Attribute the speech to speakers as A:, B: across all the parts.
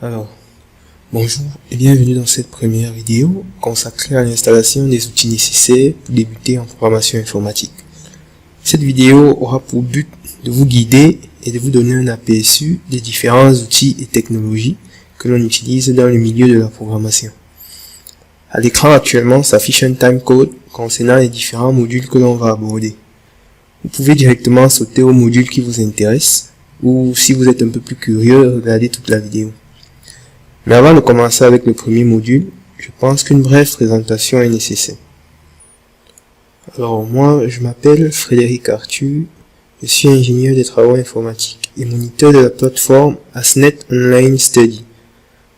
A: Alors, bonjour et bienvenue dans cette première vidéo consacrée à l'installation des outils nécessaires pour débuter en programmation informatique. Cette vidéo aura pour but de vous guider et de vous donner un aperçu des différents outils et technologies que l'on utilise dans le milieu de la programmation. À l'écran actuellement s'affiche un timecode concernant les différents modules que l'on va aborder. Vous pouvez directement sauter au module qui vous intéresse ou si vous êtes un peu plus curieux, regardez toute la vidéo. Mais avant de commencer avec le premier module, je pense qu'une brève présentation est nécessaire. Alors moi, je m'appelle Frédéric Arthur, je suis ingénieur des travaux informatiques et moniteur de la plateforme ASNet Online Study.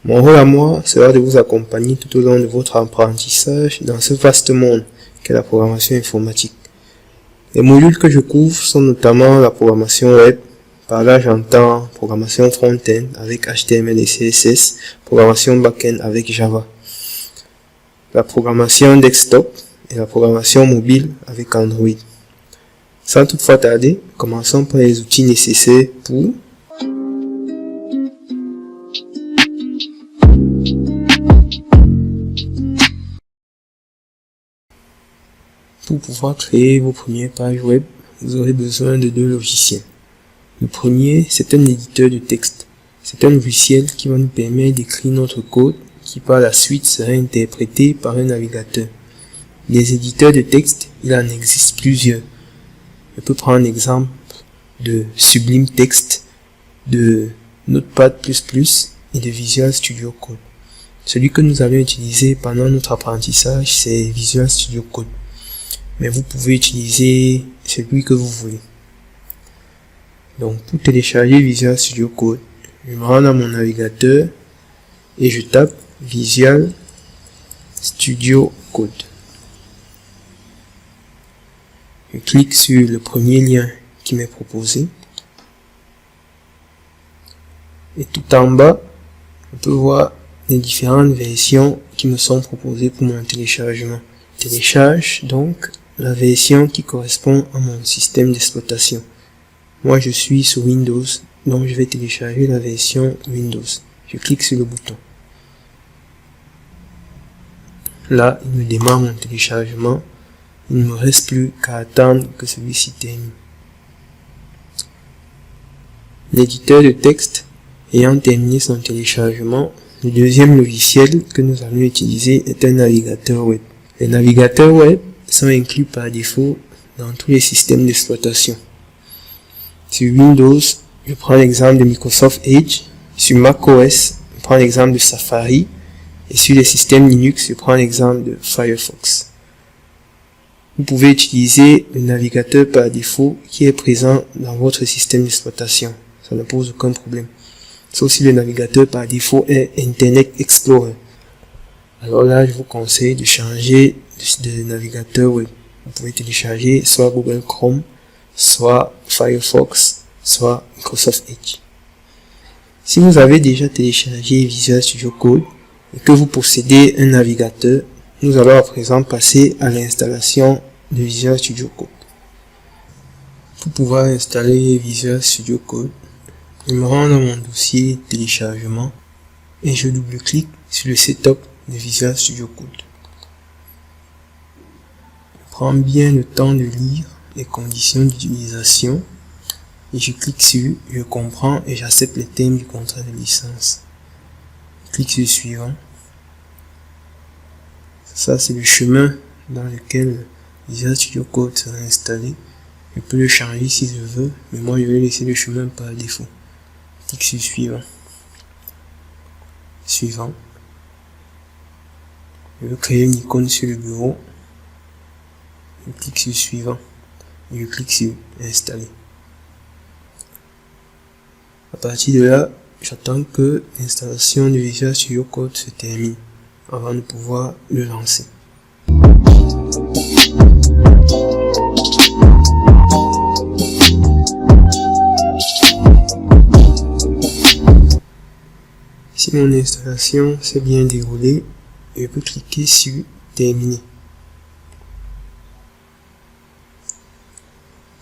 A: Mon rôle à moi sera de vous accompagner tout au long de votre apprentissage dans ce vaste monde qu'est la programmation informatique. Les modules que je couvre sont notamment la programmation web. Par là, j'entends programmation front-end avec HTML et CSS, programmation back-end avec Java, la programmation desktop et la programmation mobile avec Android. Sans toutefois tarder, commençons par les outils nécessaires pour pouvoir créer vos premières pages web, vous aurez besoin de deux logiciels. Le premier, c'est un éditeur de texte. C'est un logiciel qui va nous permettre d'écrire notre code qui par la suite sera interprété par un navigateur. Les éditeurs de texte, il en existe plusieurs. Je peux prendre l'exemple de Sublime Text, de Notepad++ et de Visual Studio Code. Celui que nous allons utiliser pendant notre apprentissage, c'est Visual Studio Code. Mais vous pouvez utiliser celui que vous voulez. Donc pour télécharger Visual Studio Code, je me rends dans mon navigateur et je tape Visual Studio Code. Je clique sur le premier lien qui m'est proposé. Et tout en bas, on peut voir les différentes versions qui me sont proposées pour mon téléchargement. Je télécharge donc la version qui correspond à mon système d'exploitation. Moi, je suis sur Windows, donc je vais télécharger la version Windows. Je clique sur le bouton. Là, il me démarre mon téléchargement. Il ne me reste plus qu'à attendre que celui-ci termine. L'éditeur de texte ayant terminé son téléchargement, le deuxième logiciel que nous allons utiliser est un navigateur web. Les navigateurs web sont inclus par défaut dans tous les systèmes d'exploitation. Sur Windows, je prends l'exemple de Microsoft Edge. Sur macOS, je prends l'exemple de Safari. Et sur les systèmes Linux, je prends l'exemple de Firefox. Vous pouvez utiliser le navigateur par défaut qui est présent dans votre système d'exploitation. Ça ne pose aucun problème. Sauf si le navigateur par défaut est Internet Explorer. Alors là, je vous conseille de changer de navigateur web. Vous pouvez télécharger soit Google Chrome, soit Firefox, soit Microsoft Edge. Si vous avez déjà téléchargé Visual Studio Code et que vous possédez un navigateur, nous allons à présent passer à l'installation de Visual Studio Code. Pour pouvoir installer Visual Studio Code, je me rends dans mon dossier téléchargement et je double-clique sur le setup de Visual Studio Code. Je prends bien le temps de lire les conditions d'utilisation et je clique sur je comprends et j'accepte les termes du contrat de licence. Je clique sur suivant. Ça, c'est le chemin dans lequel Visual Studio Code sera installé. Je peux le changer si je veux, mais moi je vais laisser le chemin par défaut. Je clique sur suivant. Suivant. Je veux créer une icône sur le bureau. Je clique sur suivant. Et je clique sur installer. À partir de là, j'attends que l'installation de Visual Studio Code se termine avant de pouvoir le lancer. Si mon installation s'est bien déroulée, je peux cliquer sur terminer.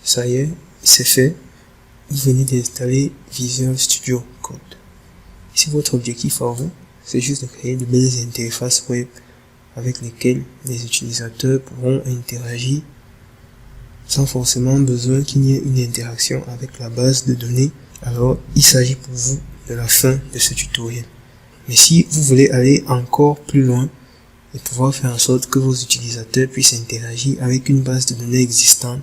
A: Ça y est, c'est fait. Vous venez d'installer Visual Studio Code. Si votre objectif à vous, c'est juste de créer de belles interfaces web avec lesquelles les utilisateurs pourront interagir sans forcément besoin qu'il y ait une interaction avec la base de données, alors il s'agit pour vous de la fin de ce tutoriel. Mais si vous voulez aller encore plus loin et pouvoir faire en sorte que vos utilisateurs puissent interagir avec une base de données existante,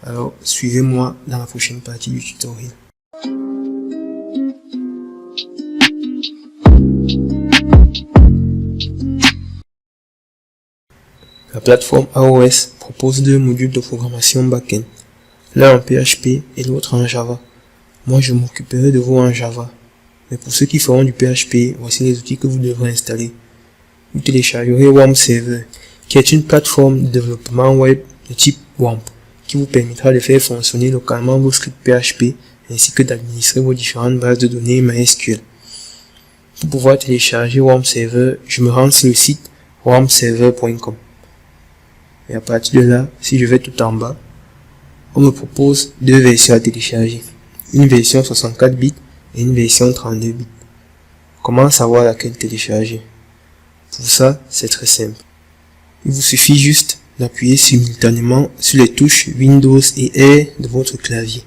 A: alors suivez-moi dans la prochaine partie du tutoriel. La plateforme AOS propose deux modules de programmation back-end, l'un en PHP et l'autre en Java. Moi, je m'occuperai de vous en Java. Mais pour ceux qui feront du PHP, voici les outils que vous devrez installer. Vous téléchargerez WAMP Server, qui est une plateforme de développement web de type WAMP, qui vous permettra de faire fonctionner localement vos scripts PHP, ainsi que d'administrer vos différentes bases de données MySQL. Pour pouvoir télécharger WAMP Server, je me rends sur le site wampserver.com. Et à partir de là, si je vais tout en bas, on me propose deux versions à télécharger. Une version 64 bits et une version 32 bits. Comment savoir laquelle télécharger? Pour ça, c'est très simple. Il vous suffit juste d'appuyer simultanément sur les touches Windows et R de votre clavier.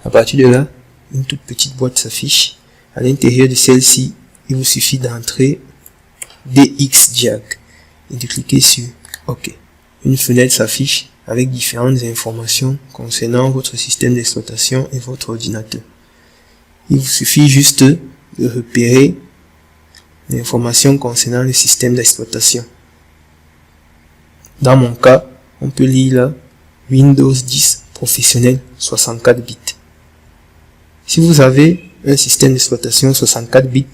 A: À partir de là, une toute petite boîte s'affiche. À l'intérieur de celle-ci, il vous suffit d'entrer DXJAG et de cliquer sur OK. Une fenêtre s'affiche avec différentes informations concernant votre système d'exploitation et votre ordinateur. Il vous suffit juste de repérer l'information concernant le système d'exploitation. Dans mon cas, on peut lire là Windows 10 professionnel 64 bits. Si vous avez un système d'exploitation 64 bits,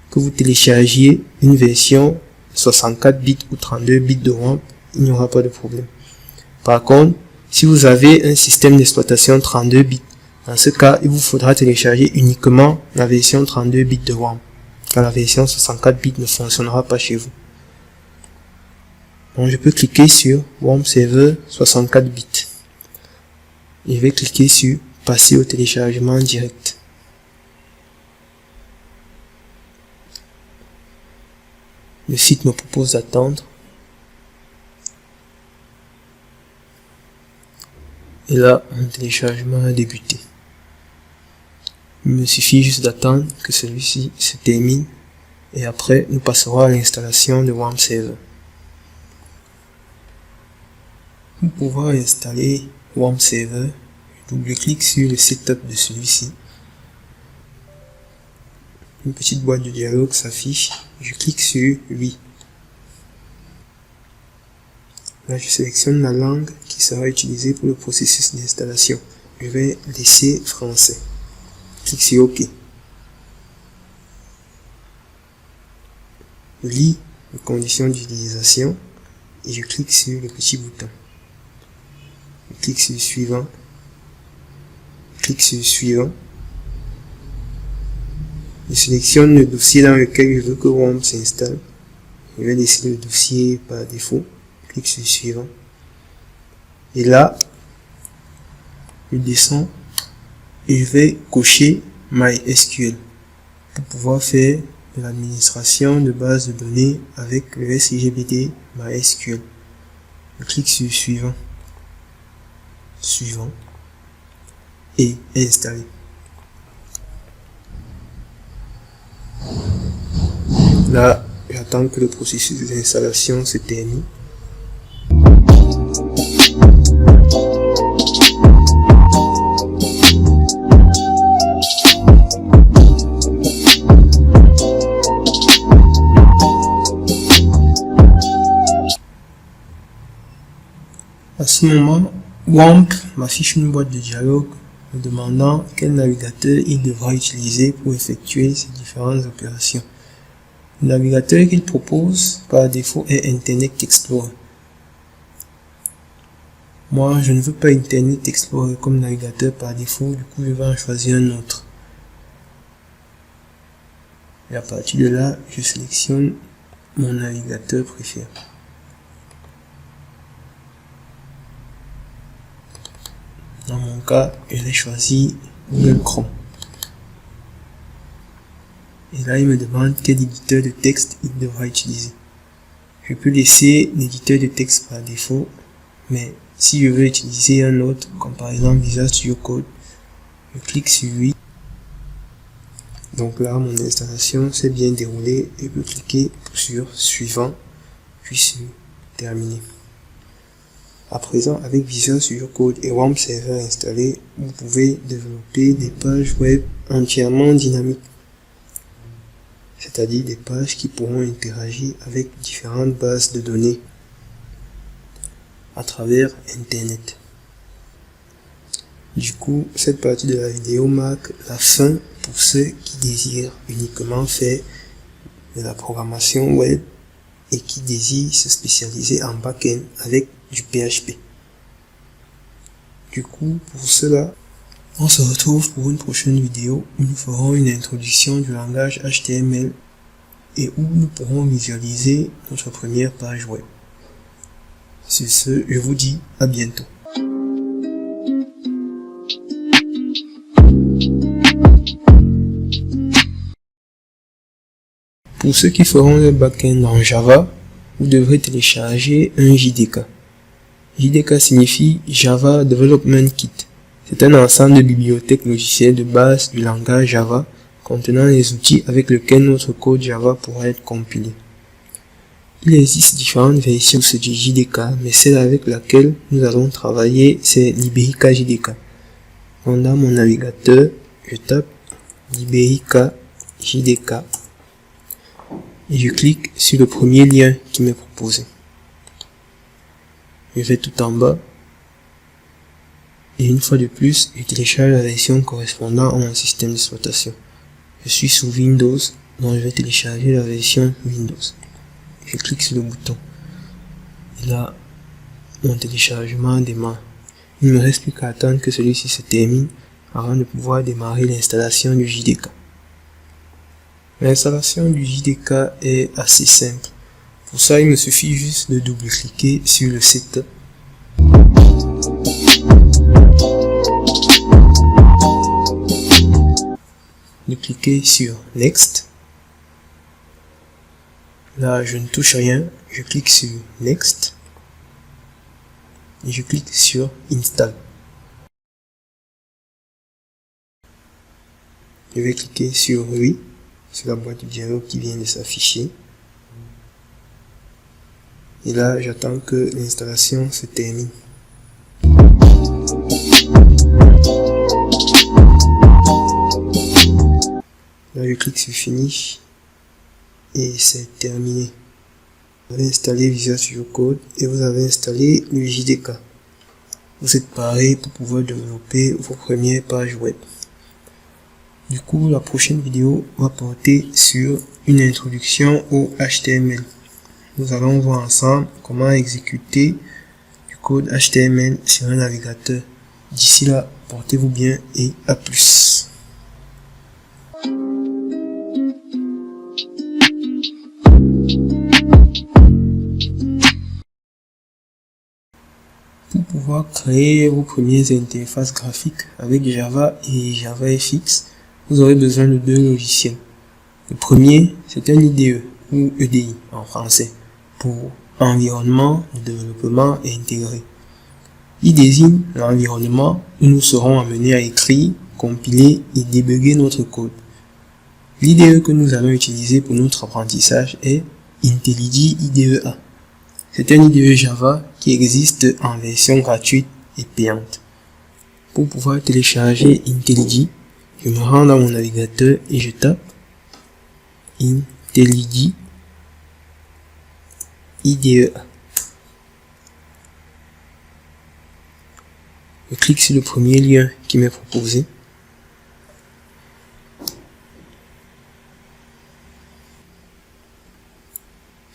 A: que vous téléchargiez une version 64 bits ou 32 bits de WAMP, il n'y aura pas de problème. Par contre, si vous avez un système d'exploitation 32 bits, dans ce cas, il vous faudra télécharger uniquement la version 32 bits de WAMP, car la version 64 bits ne fonctionnera pas chez vous. Donc, je peux cliquer sur WAMP Server 64 bits. Et je vais cliquer sur passer au téléchargement direct. Le site me propose d'attendre. Et là, mon téléchargement a débuté. Il me suffit juste d'attendre que celui-ci se termine et après nous passerons à l'installation de WAMP Server. Pour pouvoir installer WAMP Server, je double-clique sur le setup de celui-ci. Une petite boîte de dialogue s'affiche, je clique sur oui. Là, je sélectionne la langue qui sera utilisée pour le processus d'installation. Je vais laisser français. Clique sur OK. Je lis les conditions d'utilisation et je clique sur le petit bouton. Je clique sur suivant. Je clique sur suivant. Je sélectionne le dossier dans lequel je veux que WAMP s'installe. Je vais laisser le dossier par défaut. Je clique sur suivant. Et là, je descends et je vais cocher MySQL pour pouvoir faire de l'administration de base de données avec le SIGBD MySQL. Je clique sur suivant, suivant et installer. Là, j'attends que le processus d'installation se termine. À ce moment, WAMP m'affiche une boîte de dialogue me demandant quel navigateur il devra utiliser pour effectuer ces différentes opérations. Le navigateur qu'il propose par défaut est Internet Explorer. Moi, je ne veux pas Internet Explorer comme navigateur par défaut, du coup je vais en choisir un autre. Et à partir de là, je sélectionne mon navigateur préféré. Dans mon cas, je l'ai choisi Google Chrome. Et là, il me demande quel éditeur de texte il devra utiliser. Je peux laisser l'éditeur de texte par défaut, mais si je veux utiliser un autre, comme par exemple Visual Studio Code, je clique sur oui. Donc là, mon installation s'est bien déroulée et je peux cliquer sur suivant, puis sur terminer. À présent, avec Visual Studio Code et WAMP Server installé, vous pouvez développer des pages web entièrement dynamiques. C'est-à-dire des pages qui pourront interagir avec différentes bases de données à travers Internet. Du coup, cette partie de la vidéo marque la fin pour ceux qui désirent uniquement faire de la programmation web et qui désirent se spécialiser en back-end avec du PHP. Du coup, pour cela, on se retrouve pour une prochaine vidéo où nous ferons une introduction du langage HTML et où nous pourrons visualiser notre première page web. Sur ce, je vous dis à bientôt. Pour ceux qui feront le back-end en Java, vous devrez télécharger un JDK. JDK signifie Java Development Kit. C'est un ensemble de bibliothèques logicielles de base du langage Java contenant les outils avec lesquels notre code Java pourra être compilé. Il existe différentes versions de ce JDK, mais celle avec laquelle nous allons travailler, c'est Liberica JDK. Donc dans mon navigateur, je tape Liberica JDK et je clique sur le premier lien qui m'est proposé. Je vais tout en bas et une fois de plus, je télécharge la version correspondant à mon système d'exploitation. Je suis sous Windows, donc je vais télécharger la version Windows. Je clique sur le bouton. Et là, mon téléchargement démarre. Il ne me reste plus qu'à attendre que celui-ci se termine avant de pouvoir démarrer l'installation du JDK. L'installation du JDK est assez simple. Pour ça, il me suffit juste de double-cliquer sur le setup. De cliquer sur Next. Là, je ne touche rien. Je clique sur Next. Et je clique sur Install. Je vais cliquer sur Oui, sur la boîte de dialogue qui vient de s'afficher. Et là, j'attends que l'installation se termine. Là, je clique sur Finish et c'est terminé. Vous avez installé Visual Studio Code et vous avez installé le JDK. Vous êtes paré pour pouvoir développer vos premières pages web. Du coup, la prochaine vidéo va porter sur une introduction au HTML. Nous allons voir ensemble comment exécuter du code HTML sur un navigateur. D'ici là, portez-vous bien et à plus. Pour pouvoir créer vos premières interfaces graphiques avec Java et JavaFX, vous aurez besoin de deux logiciels. Le premier, c'est un IDE ou EDI en français pour environnement de développement intégré. Il désigne l'environnement où nous serons amenés à écrire, compiler et débugger notre code. L'IDE que nous allons utiliser pour notre apprentissage est IntelliJ IDEA. C'est un IDE Java qui existe en version gratuite et payante. Pour pouvoir télécharger IntelliJ, je me rends dans mon navigateur et je tape IntelliJ IDEA. Je clique sur le premier lien qui m'est proposé.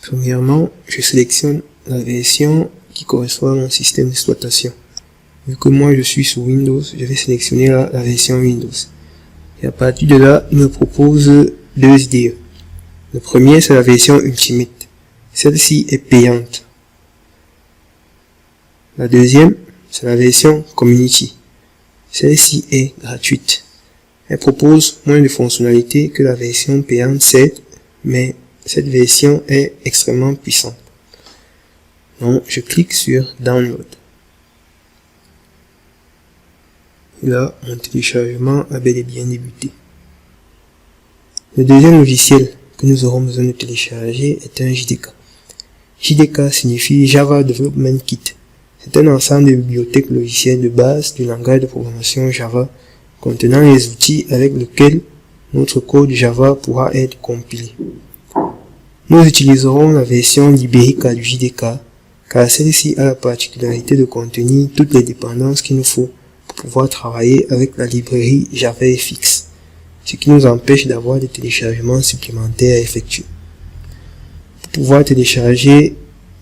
A: Premièrement, je sélectionne la version qui correspond à mon système d'exploitation. Vu que moi je suis sous Windows, je vais sélectionner la version Windows. Et à partir de là, il me propose deux IDE. Le premier, c'est la version Ultimate. Celle-ci est payante. La deuxième, c'est la version Community. Celle-ci est gratuite. Elle propose moins de fonctionnalités que la version payante, certes, mais cette version est extrêmement puissante. Donc, je clique sur Download. Et là, mon téléchargement a bel et bien débuté. Le deuxième logiciel que nous aurons besoin de télécharger est un JDK. JDK signifie Java Development Kit. C'est un ensemble de bibliothèques logicielles de base du langage de programmation Java contenant les outils avec lesquels notre code Java pourra être compilé. Nous utiliserons la version Liberica du JDK car celle-ci a la particularité de contenir toutes les dépendances qu'il nous faut pour pouvoir travailler avec la librairie JavaFX, ce qui nous empêche d'avoir des téléchargements supplémentaires à effectuer. Pour pouvoir télécharger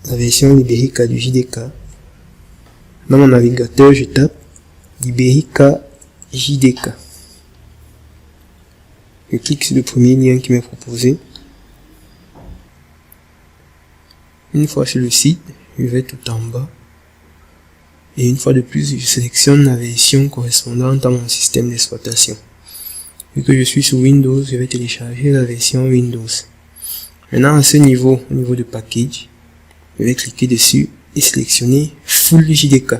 A: la version Liberica du JDK, dans mon navigateur, je tape Liberica JDK. Je clique sur le premier lien qui m'est proposé. Une fois sur le site, je vais tout en bas. Et une fois de plus, je sélectionne la version correspondante à mon système d'exploitation. Vu que je suis sur Windows, je vais télécharger la version Windows. Maintenant, à ce niveau, au niveau de package, je vais cliquer dessus et sélectionner Full JDK.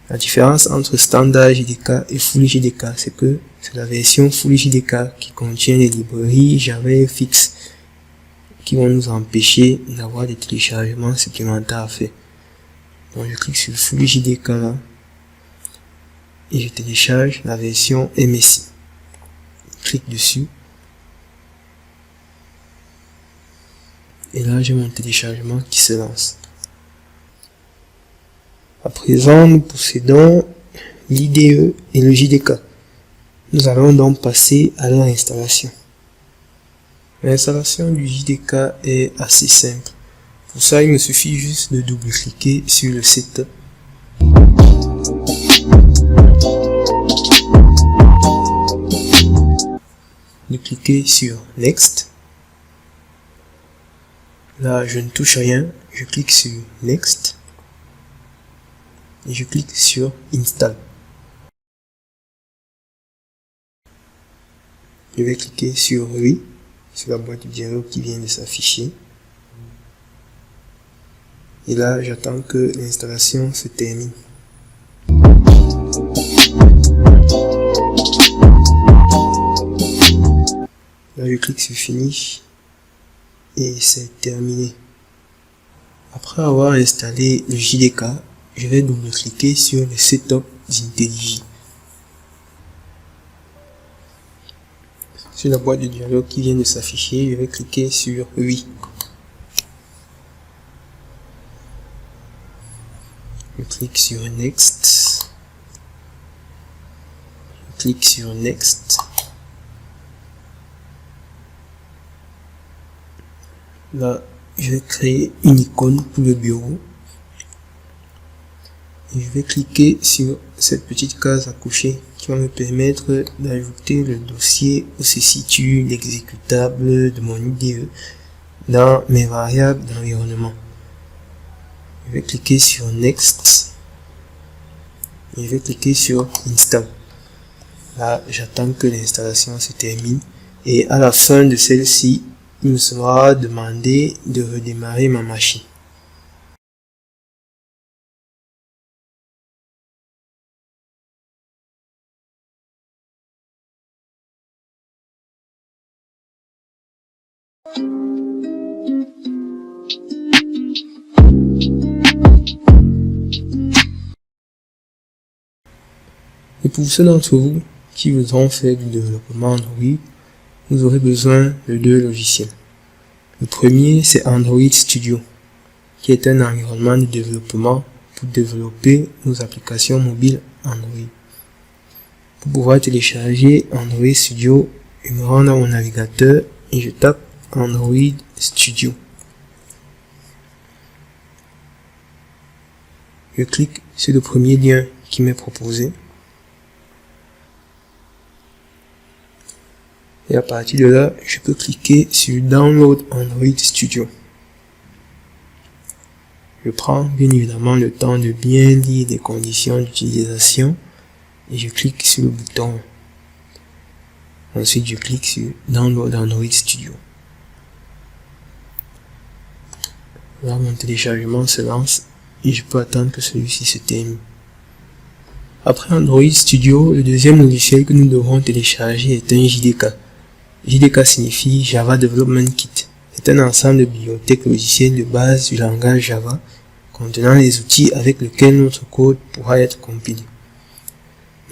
A: La différence entre Standard JDK et Full JDK, c'est que c'est la version Full JDK qui contient les librairies JavaFX qui vont nous empêcher d'avoir des téléchargements supplémentaires à faire. Donc je clique sur Full JDK là et je télécharge la version MSI. Je clique dessus et là j'ai mon téléchargement qui se lance. À présent, nous possédons l'IDE et le JDK. Nous allons donc passer à leur installation. L'installation du JDK est assez simple. Pour ça, il me suffit juste de double-cliquer sur le setup. De cliquer sur Next. Là, je ne touche rien. Je clique sur Next. Et je clique sur Install. Je vais cliquer sur Oui, sur la boîte de dialogue qui vient de s'afficher. Et là, j'attends que l'installation se termine. Là, je clique sur Finish et c'est terminé. Après avoir installé le JDK, je vais double-cliquer sur le setup d'IntelliJ. Sur la boîte de dialogue qui vient de s'afficher, je vais cliquer sur Oui. Je clique sur Next. Je clique sur Next. Là, je vais créer une icône pour le bureau. Et je vais cliquer sur cette petite case à cocher qui va me permettre d'ajouter le dossier où se situe l'exécutable de mon IDE dans mes variables d'environnement. Je vais cliquer sur Next et je vais cliquer sur Install. Là, j'attends que l'installation se termine et à la fin de celle-ci, il me sera demandé de redémarrer ma machine. Et pour ceux d'entre vous qui voudront faire du développement Android, vous aurez besoin de deux logiciels. Le premier, c'est Android Studio, qui est un environnement de développement pour développer nos applications mobiles Android. Pour pouvoir télécharger Android Studio, je me rends dans mon navigateur et je tape Android Studio. Je clique sur le premier lien qui m'est proposé. Et à partir de là, je peux cliquer sur Download Android Studio. Je prends bien évidemment le temps de bien lire les conditions d'utilisation et je clique sur le bouton. Ensuite, je clique sur Download Android Studio. Là, mon téléchargement se lance et je peux attendre que celui-ci se termine. Après Android Studio, le deuxième logiciel que nous devrons télécharger est un JDK. JDK signifie Java Development Kit. C'est un ensemble de bibliothèques logicielles de base du langage Java contenant les outils avec lesquels notre code pourra être compilé.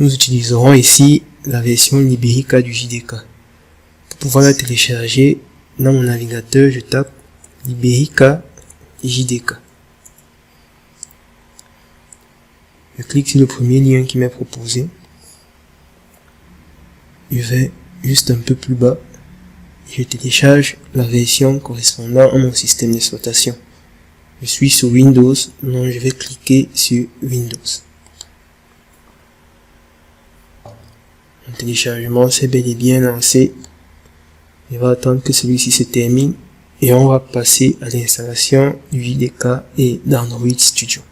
A: Nous utiliserons ici la version Liberica du JDK. Pour pouvoir la télécharger, dans mon navigateur, je tape Liberica JDK. Je clique sur le premier lien qui m'est proposé. Je vais juste un peu plus bas et je télécharge la version correspondant à mon système d'exploitation. Je suis sur Windows, donc je vais cliquer sur Windows. Mon téléchargement s'est bel et bien lancé. Je vais attendre que celui-ci se termine et on va passer à l'installation du JDK et d'Android Studio.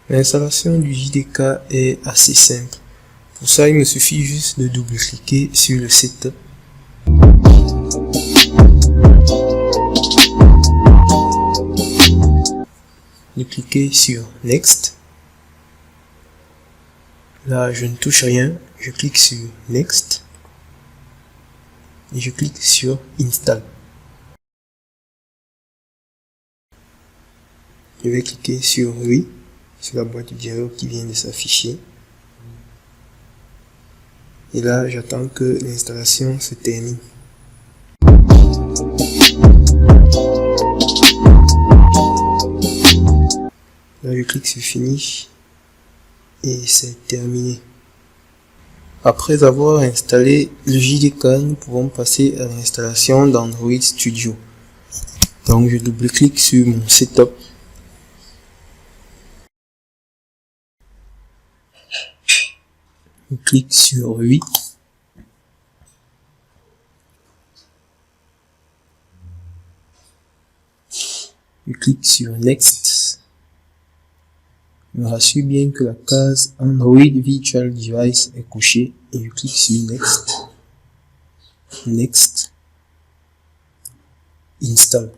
A: L'installation du JDK est assez simple. Pour ça, il me suffit juste de double-cliquer sur le setup. De cliquer sur Next. Là, je ne touche rien. Je clique sur Next. Et je clique sur Install. Je vais cliquer sur Oui, sur la boîte de dialogue qui vient de s'afficher. Et là, j'attends que l'installation se termine. Là, je clique sur Finish et c'est terminé. Après avoir installé le JDK, nous pouvons passer à l'installation d'Android Studio. Donc, je double-clique sur mon setup. Je clique sur Oui. Je clique sur Next. Je me rassure bien que la case Android Virtual Device est cochée et je clique sur Next. Next. Install.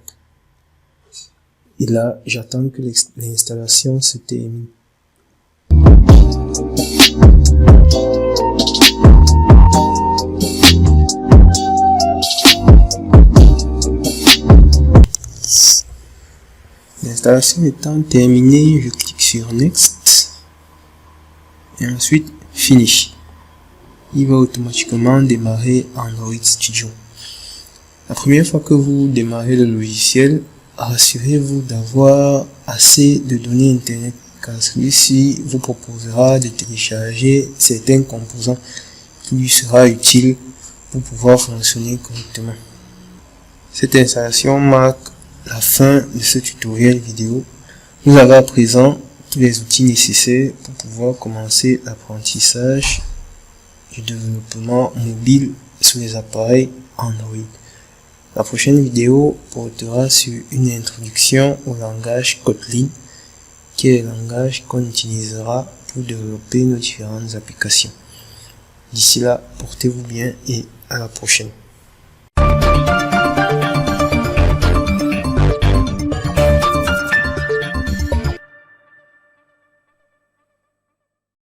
A: Et là, j'attends que l'installation se termine. L'installation étant terminée, je clique sur Next et ensuite Finish. Il va automatiquement démarrer Android Studio. La première fois que vous démarrez le logiciel, rassurez-vous d'avoir assez de données internet car celui-ci vous proposera de télécharger certains composants qui lui sera utile pour pouvoir fonctionner correctement. Cette installation marque la fin de ce tutoriel vidéo. Vous avez à présent tous les outils nécessaires pour pouvoir commencer l'apprentissage du développement mobile sur les appareils Android. La prochaine vidéo portera sur une introduction au langage Kotlin, qui est le langage qu'on utilisera pour développer nos différentes applications. D'ici là, portez-vous bien et à la prochaine.